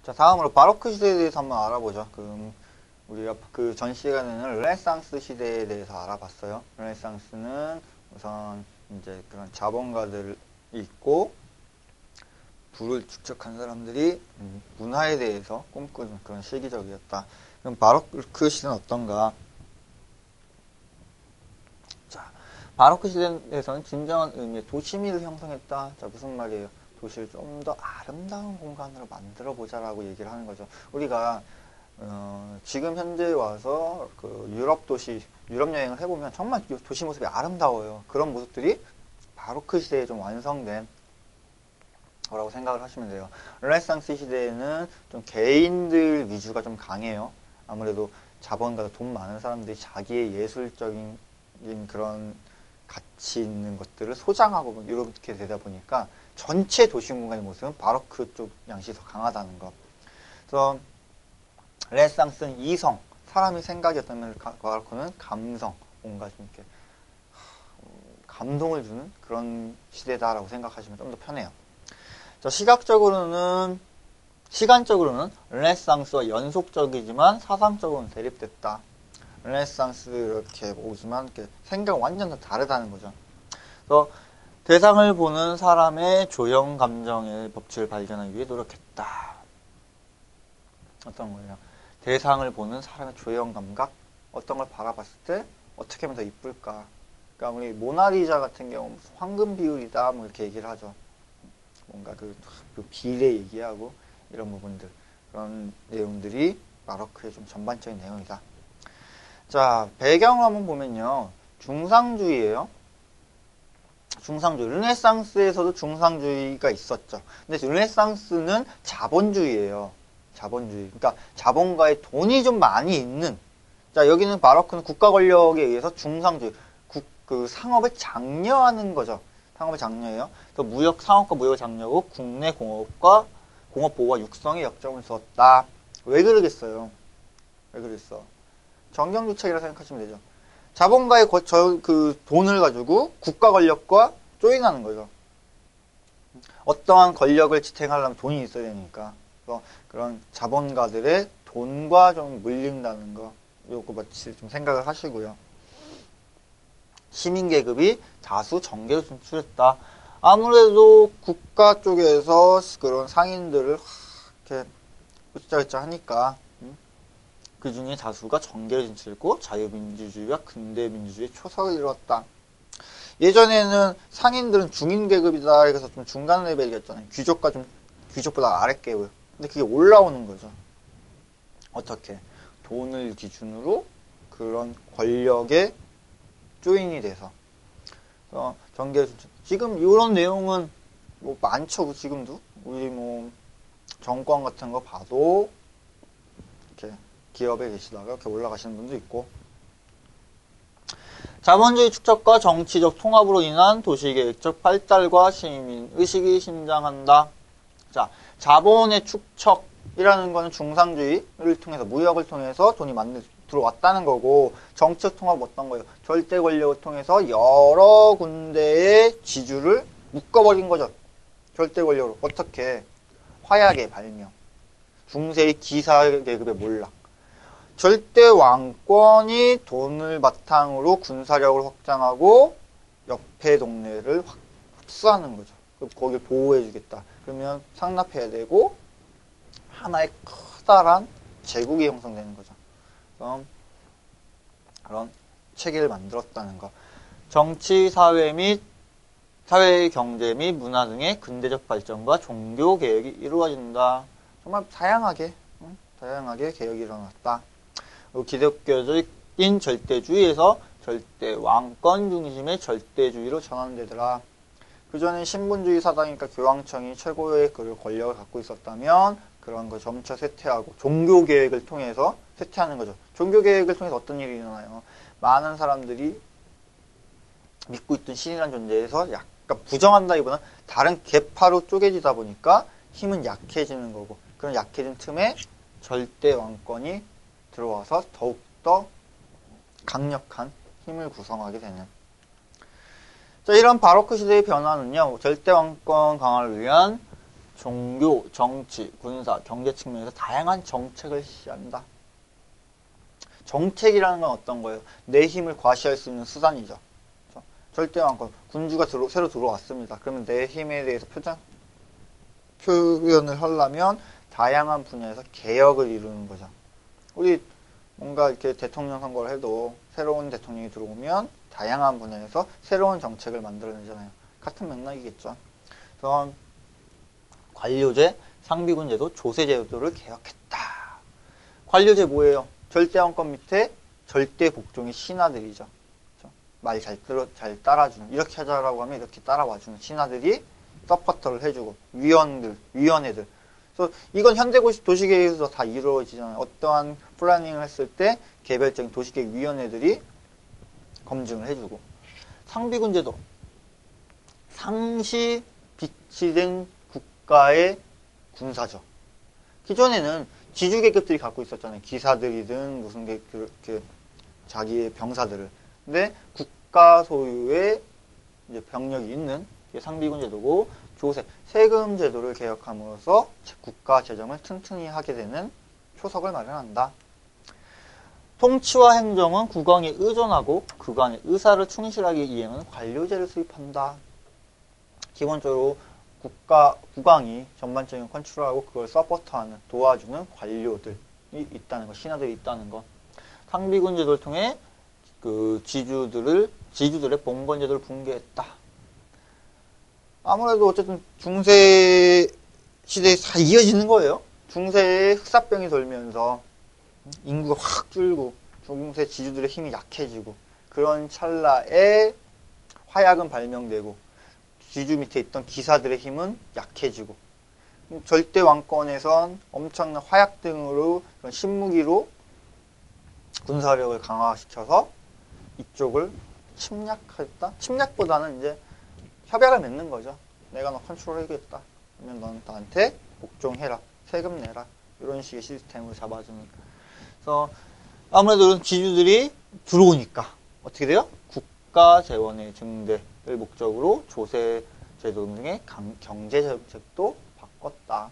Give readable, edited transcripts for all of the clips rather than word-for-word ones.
자, 다음으로 바로크 시대에 대해서 한번 알아보죠. 우리가 그 전 시간에는 르네상스 시대에 대해서 알아봤어요. 르네상스는 우선 이제 그런 자본가들이 있고 부를 축적한 사람들이 문화에 대해서 꿈꾸는 그런 시기적이었다. 그럼 바로크 시대는 어떤가? 자, 바로크 시대에서는 진정한 의미의 도시미를 형성했다. 자, 무슨 말이에요? 도시를 좀 더 아름다운 공간으로 만들어 보자라고 얘기를 하는 거죠. 우리가 지금 현재 와서 그 유럽 여행을 해보면 정말 도시 모습이 아름다워요. 그런 모습들이 바로크 시대에 좀 완성된 거라고 생각을 하시면 돼요. 르네상스 시대에는 좀 개인들 위주가 좀 강해요. 아무래도 자본가도 돈 많은 사람들이 자기의 예술적인 그런 가치 있는 것들을 소장하고 이렇게 되다 보니까 전체 도시 공간의 모습은 바로크 쪽 양식이 더 강하다는 거. 그래서 르네상스는 이성, 사람이 생각이었다면 바로크는 감성, 뭔가 좀 이렇게 감동을 주는 그런 시대다라고 생각하시면 좀 더 편해요. 자, 시간적으로는 르네상스와 연속적이지만 사상적으로는 대립됐다. 르네상스 이렇게 보지만 이렇게 생각은 완전 다 다르다는 거죠. 그래서 대상을 보는 사람의 조형 감정의 법칙을 발견하기 위해 노력했다. 어떤 거예요? 대상을 보는 사람의 조형 감각, 어떤 걸 바라봤을 때 어떻게 하면 더 이쁠까? 그러니까 우리 모나리자 같은 경우 황금 비율이다, 뭐 이렇게 얘기를 하죠. 뭔가 그 비례 얘기하고 이런 부분들, 그런 내용들이 바로크의 좀 전반적인 내용이다. 자, 배경을 한번 보면요, 중상주의예요. 중상주의. 르네상스에서도 중상주의가 있었죠. 근데 르네상스는 자본주의예요. 자본주의. 그러니까 자본가의 돈이 좀 많이 있는. 자, 여기는 바로크는 국가 권력에 의해서 중상주의, 그 상업을 장려하는 거죠. 상업을 장려해요. 그래서 상업과 무역을 장려하고 국내 공업 보호와 육성에 역점을 두었다. 왜 그러겠어요? 왜 그랬어? 정경주책이라 생각하시면 되죠. 자본가의 그 돈을 가지고 국가 권력과 조인하는 거죠. 어떠한 권력을 지탱하려면 돈이 있어야 되니까. 그래서 그런 자본가들의 돈과 좀 물린다는 거, 요거 마치 좀 생각을 하시고요. 시민계급이 다수 정계로 진출했다. 아무래도 국가 쪽에서 그런 상인들을 이렇게 으쌰으쌰 하니까 그 중에 다수가 정계로 진출했고 자유민주주의와 근대민주주의의 초석을 이루었다. 예전에는 상인들은 중인계급이다 해서 좀 중간 레벨이었잖아요. 귀족보다 아랫계급. 근데 그게 올라오는 거죠. 어떻게? 돈을 기준으로 그런 권력의 조인이 돼서. 정계로 진출. 지금 이런 내용은 뭐 많죠. 지금도. 우리 뭐 정권 같은 거 봐도 이렇게 기업에 계시다가 이렇게 올라가시는 분도 있고. 자본주의 축적과 정치적 통합으로 인한 도시계획적 발달과 시민의식이 신장한다. 자, 자본의 축적이라는 거는 중상주의를 통해서, 무역을 통해서 돈이 들어왔다는 거고, 정치적 통합은 어떤 거예요? 절대 권력을 통해서 여러 군데의 지주를 묶어버린 거죠. 절대 권력으로. 어떻게? 화약의 발명, 중세의 기사계급의 몰락, 절대 왕권이 돈을 바탕으로 군사력을 확장하고 옆에 동네를 흡수하는 거죠. 거길 보호해주겠다. 그러면 상납해야 되고 하나의 커다란 제국이 형성되는 거죠. 그런 체계를 만들었다는 거. 정치, 사회, 경제 및 문화 등의 근대적 발전과 종교 개혁이 이루어진다. 정말 다양하게 개혁이 일어났다. 기독교적인 절대주의에서 절대 왕권 중심의 절대주의로 전환되더라. 그전엔 신분주의 사상이니까 교황청이 최고의 그 권력을 갖고 있었다면 그런 거 점차 쇠퇴하고 종교개혁을 통해서 쇠퇴하는 거죠. 종교개혁을 통해서 어떤 일이 일어나요? 많은 사람들이 믿고 있던 신이라는 존재에서 약간 부정한다기보다는 다른 계파로 쪼개지다 보니까 힘은 약해지는 거고, 그런 약해진 틈에 절대 왕권이 들어와서 더욱더 강력한 힘을 구성하게 되는. 자, 이런 바로크 시대의 변화는요, 절대 왕권 강화를 위한 종교, 정치, 군사, 경제 측면에서 다양한 정책을 실시한다. 정책이라는 건 어떤 거예요? 내 힘을 과시할 수 있는 수단이죠. 그렇죠? 절대왕권, 군주가 새로 들어왔습니다. 그러면 내 힘에 대해서 표현을 하려면 다양한 분야에서 개혁을 이루는 거죠. 우리 뭔가 이렇게 대통령 선거를 해도 새로운 대통령이 들어오면 다양한 분야에서 새로운 정책을 만들어내잖아요. 같은 맥락이겠죠. 그래서 관료제, 상비군제도, 조세제도를 개혁했다. 관료제 뭐예요? 절대왕권 밑에 절대 복종의 신하들이죠. 말 잘 따라주는, 이렇게 하자라고 하면 이렇게 따라와주는 신하들이 서포터를 해주고, 위원회들. 그래서 이건 현대 도시계획에서 다 이루어지잖아요. 어떠한 플래닝을 했을 때 개별적인 도시계획 위원회들이 검증을 해주고. 상비군제도. 상시 비치된 국가의 군사죠. 기존에는 지주계급들이 갖고 있었잖아요. 기사들이든 무슨 자기의 병사들을. 근데 국가 소유의 이제 병력이 있는 게 상비군제도고, 조세, 세금 제도를 개혁함으로써 국가 재정을 튼튼히 하게 되는 표석을 마련한다. 통치와 행정은 국왕에 의존하고 그간의 의사를 충실하게 이행하는 관료제를 수립한다. 기본적으로 국왕이 전반적인 컨트롤하고 그걸 서포트하는, 도와주는 관료들이 있다는 것, 신하들이 있다는 것. 상비군 제도를 통해 그 지주들의 봉건 제도를 붕괴했다. 아무래도 어쨌든 중세 시대에 다 이어지는 거예요. 중세에 흑사병이 돌면서 인구가 확 줄고 중세 지주들의 힘이 약해지고, 그런 찰나에 화약은 발명되고 지주 밑에 있던 기사들의 힘은 약해지고, 절대 왕권에선 엄청난 화약 등으로 그런 신무기로 군사력을 강화시켜서 이쪽을 침략했다? 침략보다는 이제 협약을 맺는 거죠. 내가 너 컨트롤 해주겠다. 그러면 넌 나한테 복종해라. 세금 내라. 이런 식의 시스템으로 잡아주는. 그래서 아무래도 지주들이 들어오니까 어떻게 돼요? 국가 재원의 증대를 목적으로 조세 제도 등의 경제 정책도 바꿨다.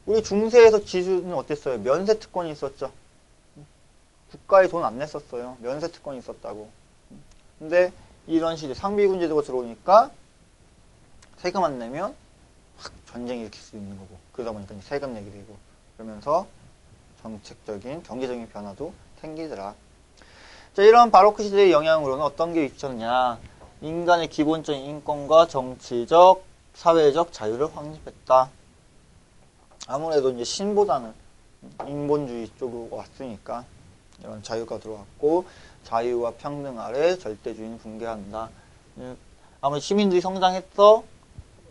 우리 중세에서 지주는 어땠어요? 면세 특권이 있었죠. 국가에 돈 안 냈었어요. 면세 특권이 있었다고. 근데 이런 시대 상비군 제도가 들어오니까 세금 안 내면 확 전쟁이 일으킬 수 있는 거고, 그러다 보니까 세금 내게 되고, 그러면서 정책적인 경제적인 변화도 생기더라. 자, 이런 바로크 시대의 영향으로는 어떤 게 미쳤냐? 인간의 기본적인 인권과 정치적, 사회적 자유를 확립했다. 아무래도 이제 신보다는 인본주의 쪽으로 왔으니까 이런 자유가 들어왔고, 자유와 평등 아래 절대주의는 붕괴한다. 아무래도 시민들이 성장해서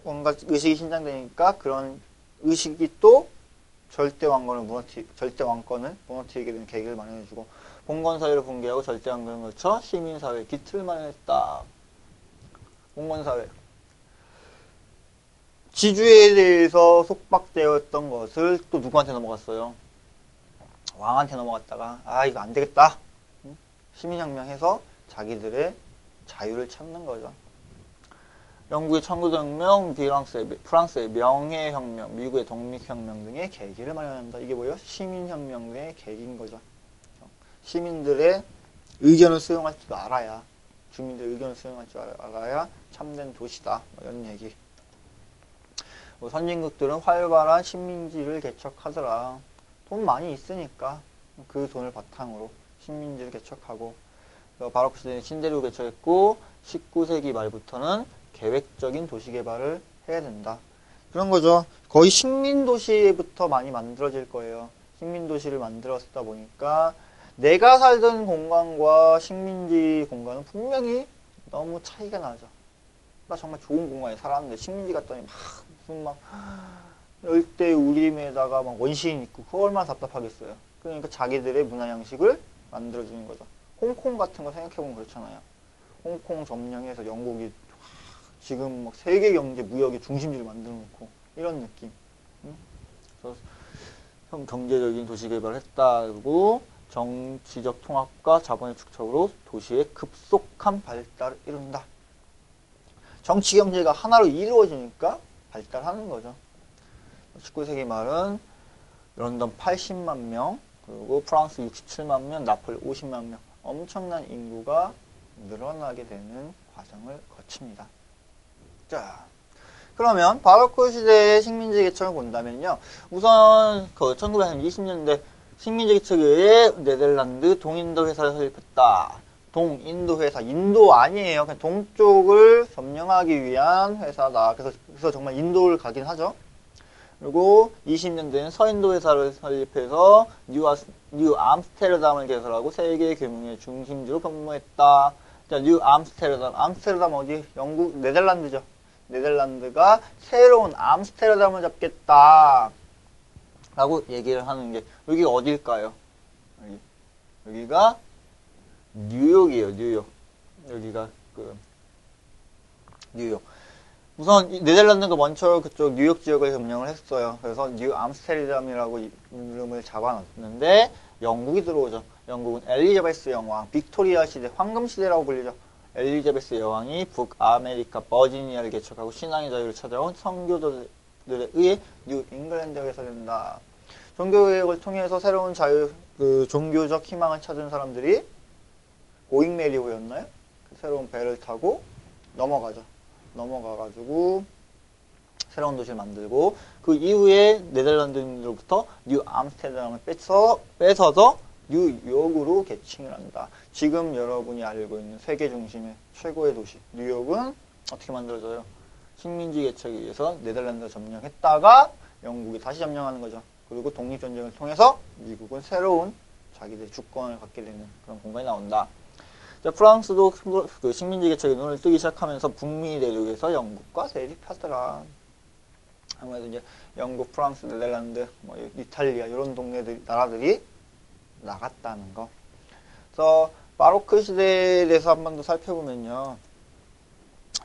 뭔가 의식이 신장되니까 그런 의식이 또 절대 왕권을 무너뜨리게 되는 계기를 마련해주고, 봉건사회를 붕괴하고 절대 왕권을 거쳐 시민사회의 기틀을 마련했다. 봉건사회. 지주에 대해서 속박되었던 것을 또 누구한테 넘어갔어요? 왕한테 넘어갔다가 이거 안 되겠다. 시민혁명해서 자기들의 자유를 찾는 거죠. 영국의 청구혁명, 프랑스의 명예혁명, 미국의 독립혁명 등의 계기를 마련한다. 이게 뭐예요? 시민혁명의 계기인 거죠. 시민들의 의견을 수용할 줄 알아야, 주민들의 의견을 수용할 줄 알아야 참된 도시다. 이런 얘기. 선진국들은 활발한 식민지를 개척하더라. 돈 많이 있으니까 그 돈을 바탕으로 식민지를 개척하고, 바로크 시대는 신대륙을 개척했고, 19세기 말부터는 계획적인 도시 개발을 해야 된다. 그런 거죠. 거의 식민도시부터 많이 만들어질 거예요. 식민도시를 만들었다 보니까 내가 살던 공간과 식민지 공간은 분명히 너무 차이가 나죠. 나 정말 좋은 공간에 살았는데 식민지 갔더니 무슨 열대 우림에다가 원시인 있고 그거 얼마나 답답하겠어요. 그러니까 자기들의 문화 양식을 만들어주는 거죠. 홍콩 같은 거 생각해보면 그렇잖아요. 홍콩 점령해서 영국이 지금 세계 경제 무역의 중심지를 만들어 놓고 이런 느낌. 그래서 경제적인 도시 개발을 했다고 정치적 통합과 자본의 축적으로 도시의 급속한 발달을 이룬다. 정치 경제가 하나로 이루어지니까 발달하는 거죠. 19세기 말은 런던 80만 명, 그리고 프랑스 67만 명, 나폴리 50만 명. 엄청난 인구가 늘어나게 되는 과정을 거칩니다. 자, 그러면 바로크 시대의 식민지 개척을 본다면요. 우선 그 1920년대 식민지 개척에 네덜란드 동인도 회사를 설립했다. 동인도 회사, 인도 아니에요. 그냥 동쪽을 점령하기 위한 회사다. 그래서 정말 인도를 가긴 하죠. 그리고 20년대에는 서인도 회사를 설립해서 뉴 암스테르담을 개설하고 세계 금융의 중심지로 변모했다. 자, 뉴 암스테르담. 암스테르담 어디? 영국, 네덜란드죠. 네덜란드가 새로운 암스테르담을 잡겠다. 라고 얘기를 하는 게, 여기가 어딜까요? 여기가 뉴욕이에요, 뉴욕. 여기가 뉴욕. 우선 네덜란드가 먼저 그쪽 뉴욕 지역을 점령을 했어요. 그래서 뉴 암스테르담이라고 이름을 잡아놨는데 영국이 들어오죠. 영국은 엘리자베스 여왕, 빅토리아 시대, 황금 시대라고 불리죠. 엘리자베스 여왕이 북아메리카 버지니아를 개척하고 신앙의 자유를 찾아온 선교도들에 의해 뉴 잉글랜드가 개설된다. 종교개혁을 통해서 새로운 종교적 희망을 찾은 사람들이 고잉 메리호였나요? 새로운 배를 타고 넘어가가지고 새로운 도시를 만들고 그 이후에 네덜란드로부터 뉴 암스테르담을 뺏어서 뉴욕으로 개칭을 한다. 지금 여러분이 알고 있는 세계 중심의 최고의 도시 뉴욕은 어떻게 만들어져요? 식민지 개척에 의해서 네덜란드가 점령했다가 영국이 다시 점령하는 거죠. 그리고 독립전쟁을 통해서 미국은 새로운 자기들의 주권을 갖게 되는 그런 공간이 나온다. 자, 프랑스도 그 식민지 개척에 눈을 뜨기 시작하면서 북미 대륙에서 영국과 대립하더라. 아무래도 이제 영국, 프랑스, 네덜란드, 이탈리아 이런 나라들이 나갔다는 거. 그래서 바로크 시대에 대해서 한 번 더 살펴보면요.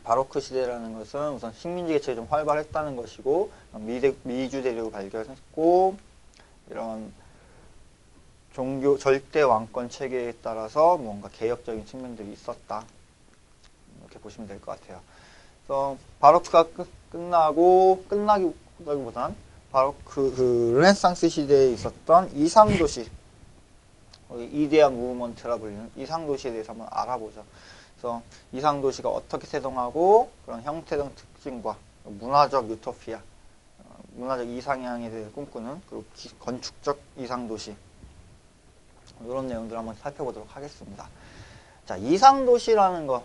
바로크 시대라는 것은 우선 식민지 개척이 좀 활발했다는 것이고 미주 대륙을 발견했고 이런 종교 절대 왕권 체계에 따라서 뭔가 개혁적인 측면들이 있었다. 이렇게 보시면 될 것 같아요. 그래서 바로크가 끝나기보단 바로크 르네상스 시대에 있었던 이상도시, 이데아 무브먼트라 불리는 이상도시에 대해서 한번 알아보죠. 그래서 이상도시가 어떻게 태동하고 그런 형태적 특징과 문화적 유토피아, 문화적 이상향에 대해 꿈꾸는 그리고 건축적 이상도시 이런 내용들을 한번 살펴보도록 하겠습니다. 자, 이상도시라는 거,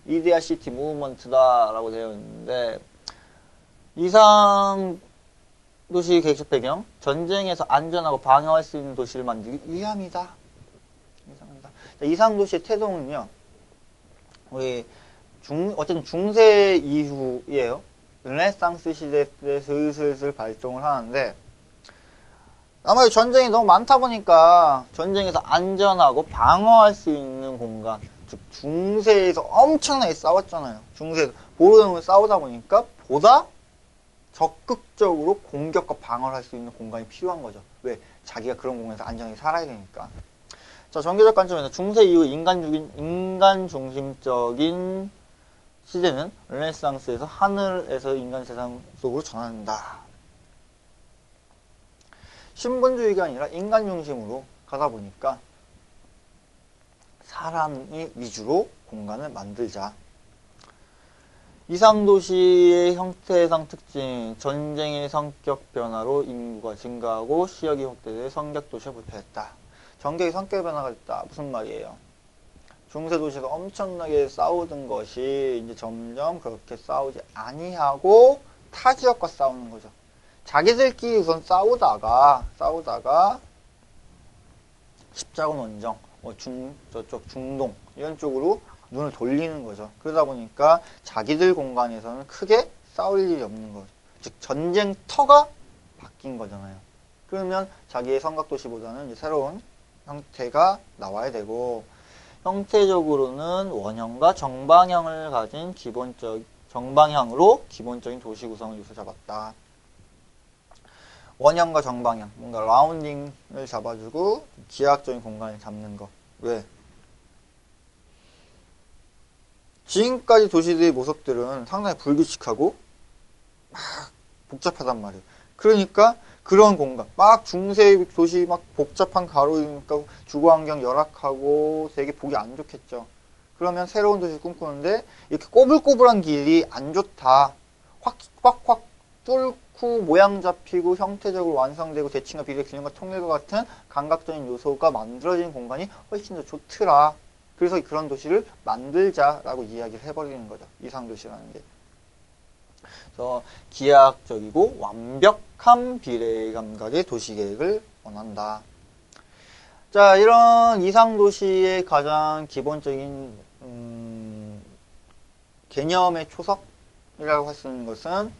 이데아 시티 무브먼트다라고 되어 있는데 이상도시 개척 배경, 전쟁에서 안전하고 방어할 수 있는 도시를 만들기 위함이다. 자, 이상도시의 태동은요, 어쨌든 중세 이후이에요. 르네상스 시대 때 슬슬 발동을 하는데 아무래도 전쟁이 너무 많다 보니까 전쟁에서 안전하고 방어할 수 있는 공간, 즉 중세에서 엄청나게 싸웠잖아요. 중세에서 보르노를 싸우다 보니까 보다 적극적으로 공격과 방어를 할 수 있는 공간이 필요한 거죠. 왜? 자기가 그런 공간에서 안전하게 살아야 되니까. 자, 종교적 관점에서 중세 이후 인간 중심적인 시대는 르네상스에서 하늘에서 인간 세상 속으로 전환한다. 신분주의가 아니라 인간 중심으로 가다 보니까 사람이 위주로 공간을 만들자. 이상도시의 형태상 특징, 전쟁의 성격 변화로 인구가 증가하고 시역이 확대돼 성격도시가 부패했다. 전격의 성격 변화가 됐다. 무슨 말이에요? 중세 도시에서 엄청나게 싸우던 것이 이제 점점 그렇게 싸우지 아니하고 타 지역과 싸우는 거죠. 자기들끼리 우선 싸우다가 십자군 원정, 저쪽 중동 이런 쪽으로 눈을 돌리는 거죠. 그러다 보니까 자기들 공간에서는 크게 싸울 일이 없는 거죠. 즉 전쟁터가 바뀐 거잖아요. 그러면 자기의 성곽도시보다는 이제 새로운 형태가 나와야 되고 형태적으로는 원형과 정방향을 가진 정방향으로 기본적인 도시 구성을 요소 잡았다. 원형과 정방향, 뭔가 라운딩을 잡아주고 기하학적인 공간을 잡는 거. 왜? 지금까지 도시들의 모습들은 상당히 불규칙하고 복잡하단 말이에요. 그러니까 그런 공간, 막 중세 도시 막 복잡한 가로이니까 주거환경 열악하고 되게 보기 안 좋겠죠. 그러면 새로운 도시를 꿈꾸는데 이렇게 꼬불꼬불한 길이 안 좋다. 확 뚫고 모양 잡히고 형태적으로 완성되고 대칭과 비례 균형과 통일과 같은 감각적인 요소가 만들어진 공간이 훨씬 더 좋더라. 그래서 그런 도시를 만들자라고 이야기를 해버리는 거죠. 이상도시라는 게. 그래서 기하학적이고 완벽한 비례 감각의 도시계획을 원한다. 자, 이런 이상도시의 가장 기본적인 개념의 초석이라고 할 수 있는 것은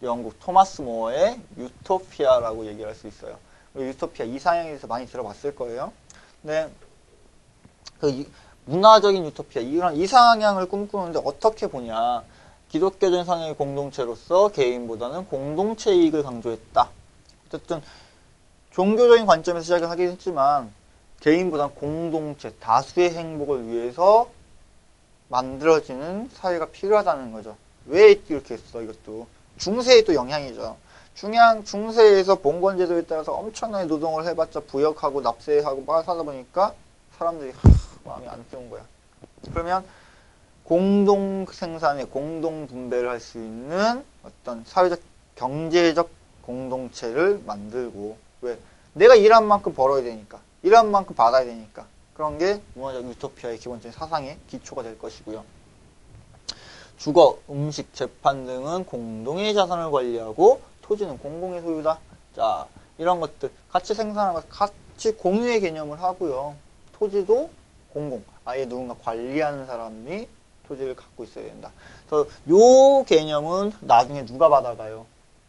영국 토마스 모어의 유토피아라고 얘기를 할 수 있어요. 유토피아 이상향에 대해서 많이 들어봤을 거예요. 근데 그 문화적인 유토피아, 이런 이상향을 꿈꾸는데 어떻게 보냐. 기독교적인 성향의 공동체로서 개인보다는 공동체 이익을 강조했다. 어쨌든 종교적인 관점에서 시작을 하긴 했지만 개인보다는 공동체, 다수의 행복을 위해서 만들어지는 사회가 필요하다는 거죠. 왜 이렇게 했어? 이것도 중세의 또 영향이죠. 중세에서 봉건제도에 따라서 엄청나게 노동을 해봤자 부역하고 납세하고 막 하다 보니까 사람들이 마음이 안 뜨는 거야. 그러면 공동 생산에 공동 분배를 할 수 있는 어떤 사회적 경제적 공동체를 만들고, 왜? 내가 일한 만큼 벌어야 되니까, 일한 만큼 받아야 되니까, 그런 게 문화적 유토피아의 기본적인 사상의 기초가 될 것이고요. 주거, 음식, 재판 등은 공동의 자산을 관리하고 토지는 공공의 소유다. 자, 이런 것들 같이 생산하고 같이 공유의 개념을 하고요. 토지도 공공, 아예 누군가 관리하는 사람이 토지를 갖고 있어야 된다. 그래서 요 개념은 나중에 누가 받아가요?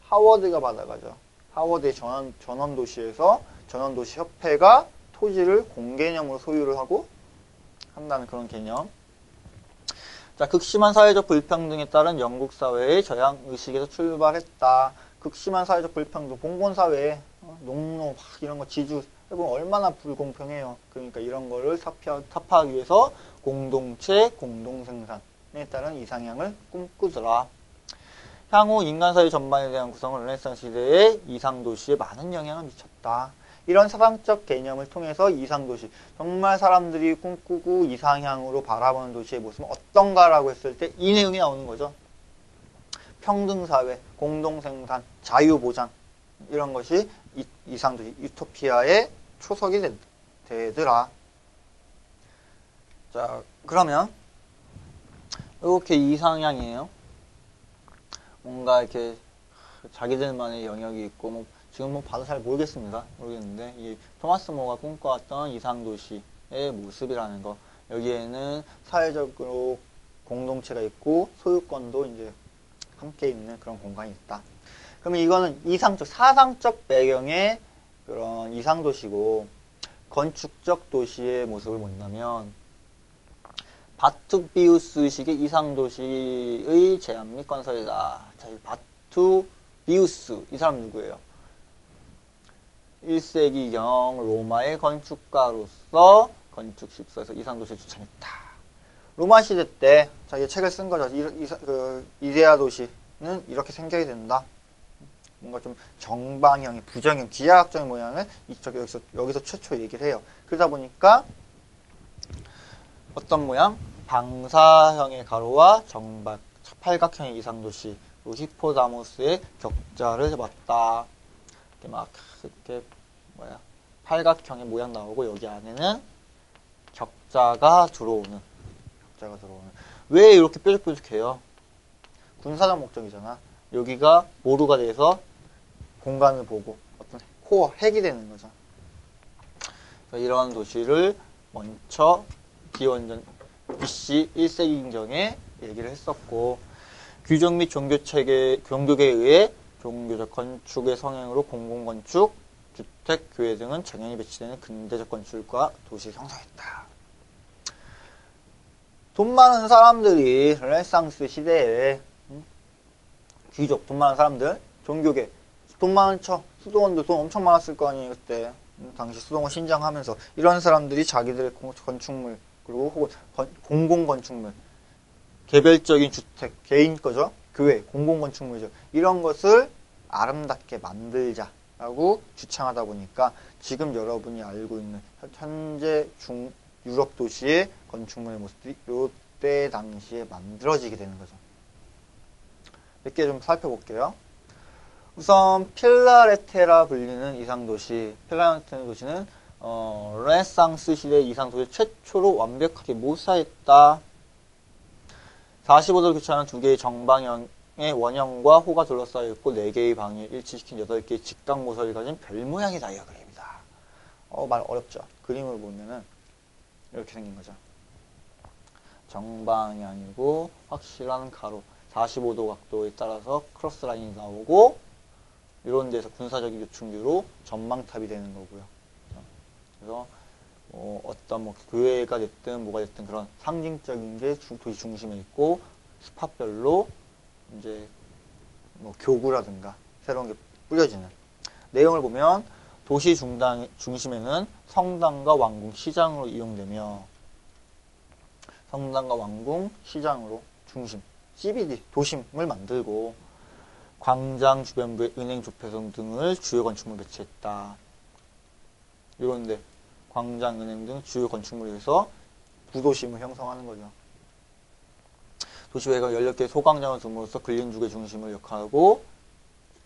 하워드가 받아가죠. 하워드의 전원도시에서 전원도시협회가 토지를 공개념으로 소유를 하고 한다는 그런 개념. 자, 극심한 사회적 불평등에 따른 영국 사회의 저양 의식에서 출발했다. 극심한 사회적 불평등, 봉건사회, 농노, 이런 거 지주 해보면 얼마나 불공평해요. 그러니까 이런 거를 타파하기 위해서 공동체, 공동생산에 따른 이상향을 꿈꾸더라. 향후 인간사회 전반에 대한 구성은 르네상스 시대의 이상도시에 많은 영향을 미쳤다. 이런 사상적 개념을 통해서 이상도시, 정말 사람들이 꿈꾸고 이상향으로 바라보는 도시의 모습은 어떤가라고 했을 때 이 내용이 나오는 거죠. 평등사회, 공동생산, 자유보장, 이런 것이 이상도시, 유토피아의 초석이 되더라. 자, 그러면 이렇게 이상향이에요. 뭔가 이렇게 자기들만의 영역이 있고, 뭐 지금 봐도 잘 모르겠는데 이 토마스 모어가 꿈꿔왔던 이상도시의 모습이라는 거, 여기에는 사회적으로 공동체가 있고 소유권도 이제 함께 있는 그런 공간이 있다. 그러면 이거는 이상적, 사상적 배경의 그런 이상도시고, 건축적 도시의 모습을 본다면 바투비우스식의 이상도시의 제안 및 건설이다. 자, 이 바투비우스, 이 사람 누구예요? 1세기경 로마의 건축가로서 건축 십서에서 이상도시를 추천했다. 로마 시대 때 자기 책을 쓴 거죠. 이데아 도시는 이렇게 생겨야 된다. 뭔가 좀 정방형의, 부정형, 기하학적인 모양을 여기서 최초 얘기를 해요. 그러다 보니까 어떤 모양? 방사형의 가로와 팔각형의 이상도시, 히포다모스의 격자를 해봤다. 이렇게 팔각형의 모양 나오고 여기 안에는 격자가 들어오는. 왜 이렇게 뾰족뾰족해요? 군사적 목적이잖아. 여기가 모루가 돼서 공간을 보고 어떤 코어, 핵이 되는 거죠. 이런 도시를 먼저 기원전 BC 1세기경에 얘기를 했었고, 규정 및 종교계에 의해 종교적 건축의 성향으로 공공건축, 주택, 교회 등은 정연히 배치되는 근대적 건축과 도시를 형성했다. 돈 많은 사람들이 르네상스 시대에 귀족, 돈 많은 사람들, 종교계, 돈 많은 수도원도 돈 엄청 많았을 거 아니에요, 그때. 당시 수도원 신장하면서. 이런 사람들이 자기들의 건축물, 그리고 혹은 공공건축물, 개별적인 주택, 개인 거죠. 교회, 공공건축물이죠. 이런 것을 아름답게 만들자라고 주창하다 보니까 지금 여러분이 알고 있는 현재 유럽 도시의 건축물의 모습들이 이때 당시에 만들어지게 되는 거죠. 몇 개 좀 살펴볼게요. 우선 필라레테라 불리는 이상도시, 필라레테 도시는 르네상스 시대 이상도시 최초로 완벽하게 모사했다. 45도를 교차하는 두 개의 정방형의 원형과 호가 둘러싸여 있고 4개의 방을 일치시킨 8개의 직각 모서리를 가진 별 모양의 다이어그램이다. 말 어렵죠. 그림을 보면은 이렇게 생긴 거죠. 정방이 아니고 확실한 가로 45도 각도에 따라서 크로스 라인이 나오고 이런 데서 군사적인 요충지로 전망탑이 되는 거고요. 그래서 어떤 뭐 교회가 됐든 뭐가 됐든 그런 상징적인 게 도시 중심에 있고 스팟별로 이제 뭐 교구라든가 새로운 게 뿌려지는 내용을 보면 도시 중심에는 성당과 왕궁 시장으로 이용되며 성당과 왕궁 시장으로 중심 CBD 도심을 만들고 광장 주변부에 은행 조폐성 등을 주요 건축물 배치했다. 이런데 광장, 은행 등 주요 건축물에서 부도심을 형성하는 거죠. 도시 외곽 16개의 소광장을 둠으로써 근린주의 중심을 역할하고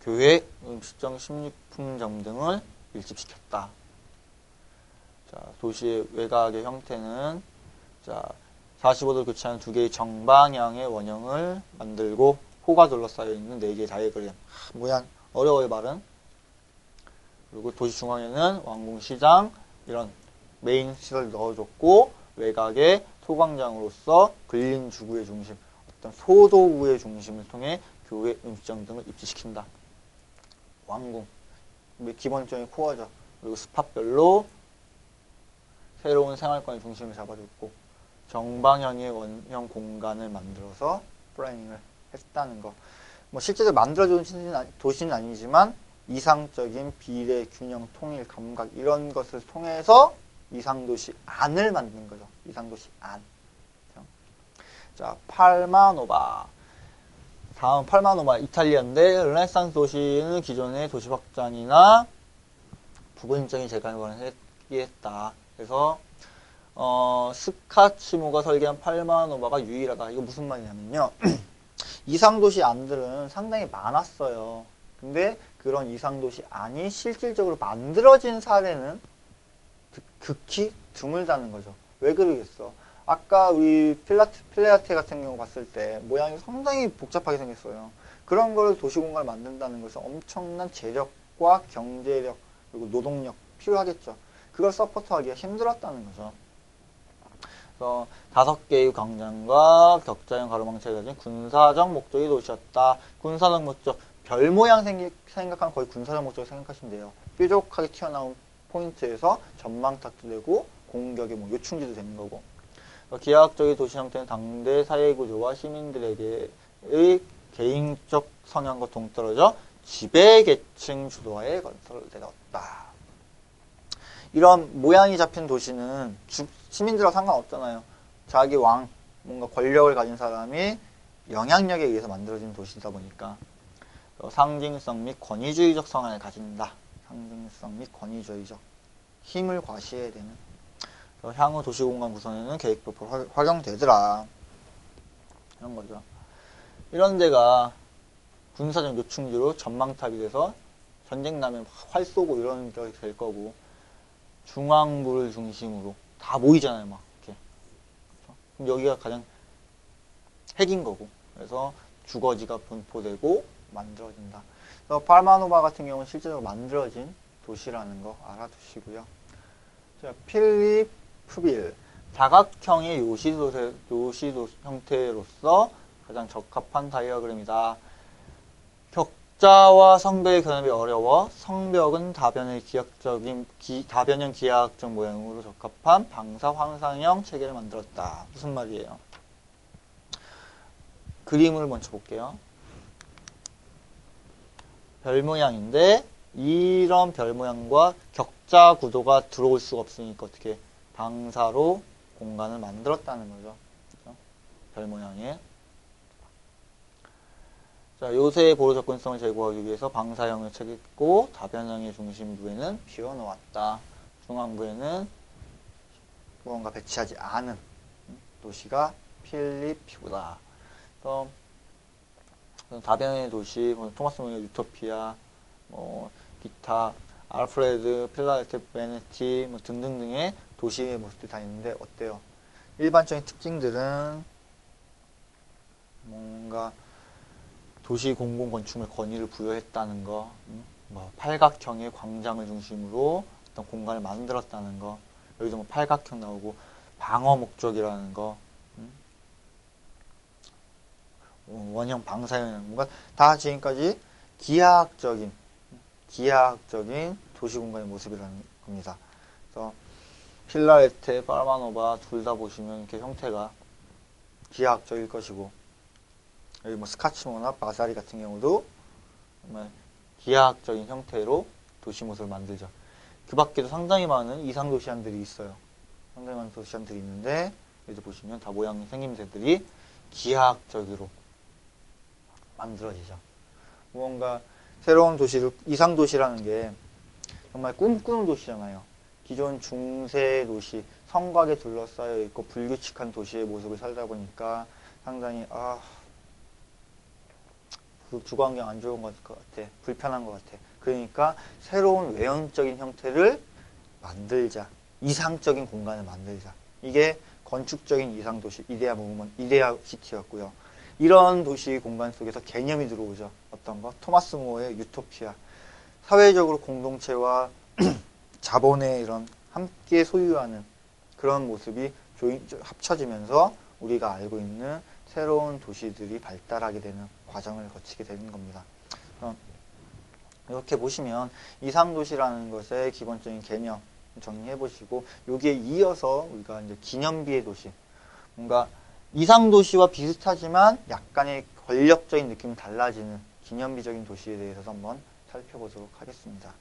교회, 음식점, 식료품점 등을 밀집시켰다. 자, 도시의 외곽의 형태는 45도를 교차하는 두 개의 정방향의 원형을 만들고 호가 둘러싸여 있는 4개의 다이어그램. 모양 어려워요, 말은. 그리고 도시 중앙에는 왕궁시장 이런 메인 시설을 넣어줬고 외곽에 소광장으로서 근린주구의 중심, 어떤 소도구의 중심을 통해 교회, 음식점 등을 입지시킨다. 왕궁, 기본적인 코어죠. 그리고 스팟별로 새로운 생활권의 중심을 잡아줬고 정방향의 원형 공간을 만들어서 플래닝을 했다는 거. 뭐 실제로 만들어준 도시는 아니지만 이상적인 비례, 균형, 통일, 감각 이런 것을 통해서 이상도시 안을 만든 거죠. 이상도시 안. 자, 팔마노바. 다음 팔마노바 이탈리아인데 르네상스 도시는 기존의 도시 확장이나 부분적인 재개발을 했다. 그래서 스카치모가 설계한 팔마노바가 유일하다. 이거 무슨 말이냐면요. 이상도시 안들은 상당히 많았어요. 근데 그런 이상도시 안이 실질적으로 만들어진 사례는 극히 드물다는 거죠. 왜 그러겠어? 아까 우리 필라테 같은 경우 봤을 때 모양이 상당히 복잡하게 생겼어요. 그런 걸 도시공간을 만든다는 것은 엄청난 재력과 경제력 그리고 노동력 필요하겠죠. 그걸 서포트하기가 힘들었다는 거죠. 그래서 5개의 광장과 격자형 가로망차가 가진 군사적 목적의 도시였다. 군사적 목적, 별 모양 생각하면 거의 군사적 목적을 생각하시면 돼요. 뾰족하게 튀어나온 포인트에서 전망탑도 되고 공격의 뭐 요충지도 되는 거고. 기하학적인 도시 형태는 당대 사회구조와 시민들에게의 개인적 성향과 동떨어져 지배계층 주도하에 건설되었다. 이런 모양이 잡힌 도시는 시민들하고 상관없잖아요. 자기 왕, 뭔가 권력을 가진 사람이 영향력에 의해서 만들어진 도시다 보니까 상징성 및 권위주의적 성향을 가진다. 상징성 및 권위주의적 힘을 과시해야 되는 향후 도시공간 구성에는 계획표가 활용되더라. 이런 거죠. 이런 데가 군사적 요충지로 전망탑이 돼서 전쟁 나면 활 쏘고 이런 게 될 거고 중앙부를 중심으로 다 모이잖아요, 막 이렇게. 그럼 여기가 가장 핵인 거고. 그래서 주거지가 분포되고 만들어진다. 그래서 팔마노바 같은 경우는 실제로 만들어진 도시라는 거 알아두시고요. 자, 필립 푸빌. 다각형의 요시도 형태로서 가장 적합한 다이어그램이다. 격자와 성벽의 견합이 어려워 성벽은 다변형 기하학적 모양으로 적합한 방사 환상형 체계를 만들었다. 무슨 말이에요? 그림을 먼저 볼게요. 별 모양인데 이런 별 모양과 격자 구도가 들어올 수가 없으니까 어떻게 방사로 공간을 만들었다는 거죠. 그렇죠? 별 모양에. 자, 요새의 보로 접근성을 제고하기 위해서 방사형을 채겠고 다변형의 중심부에는 비워놓았다. 중앙부에는 무언가 배치하지 않은 도시가 필리피우다. 그래서 다변형의 도시, 토마스 모의 유토피아, 기타, 알프레드, 필라델피아, 베네티, 등등등의 도시의 모습들이 다 있는데 어때요? 일반적인 특징들은 뭔가 도시 공공 건축물 권위를 부여했다는 거, 팔각형의 광장을 중심으로 어떤 공간을 만들었다는 거, 여기도 팔각형 나오고 방어 목적이라는 거, 원형 방사형 뭔가 다 지금까지 기하학적인 도시 공간의 모습이라는 겁니다. 그래서 필라레테, 파르마노바 둘 다 보시면 이렇게 형태가 기하학적일 것이고, 여기 스카치모나 바사리 같은 경우도 정말 기하학적인 형태로 도시 모습을 만들죠. 그 밖에도 상당히 많은 이상 도시안들이 있어요. 상당히 많은 도시안들이 있는데 여기도 보시면 다 모양 생김새들이 기하학적으로 만들어지죠. 무언가 새로운 도시를, 이상 도시라는 게 정말 꿈꾸는 도시잖아요. 기존 중세 도시, 성곽에 둘러싸여 있고 불규칙한 도시의 모습을 살다 보니까 상당히 그 주거환경 안 좋은 것 같아. 불편한 것 같아. 그러니까 새로운 외형적인 형태를 만들자. 이상적인 공간을 만들자. 이게 건축적인 이상도시, 이데아 무브먼트, 이데아 시티였고요. 이런 도시 공간 속에서 개념이 들어오죠. 어떤 거? 토마스 모어의 유토피아. 사회적으로 공동체와 자본의 이런 함께 소유하는 그런 모습이 합쳐지면서 우리가 알고 있는 새로운 도시들이 발달하게 되는 과정을 거치게 되는 겁니다. 이렇게 보시면 이상도시라는 것의 기본적인 개념 정리해 보시고, 여기에 이어서 우리가 이제 기념비의 도시, 뭔가 이상도시와 비슷하지만 약간의 권력적인 느낌이 달라지는 기념비적인 도시에 대해서 한번 살펴보도록 하겠습니다.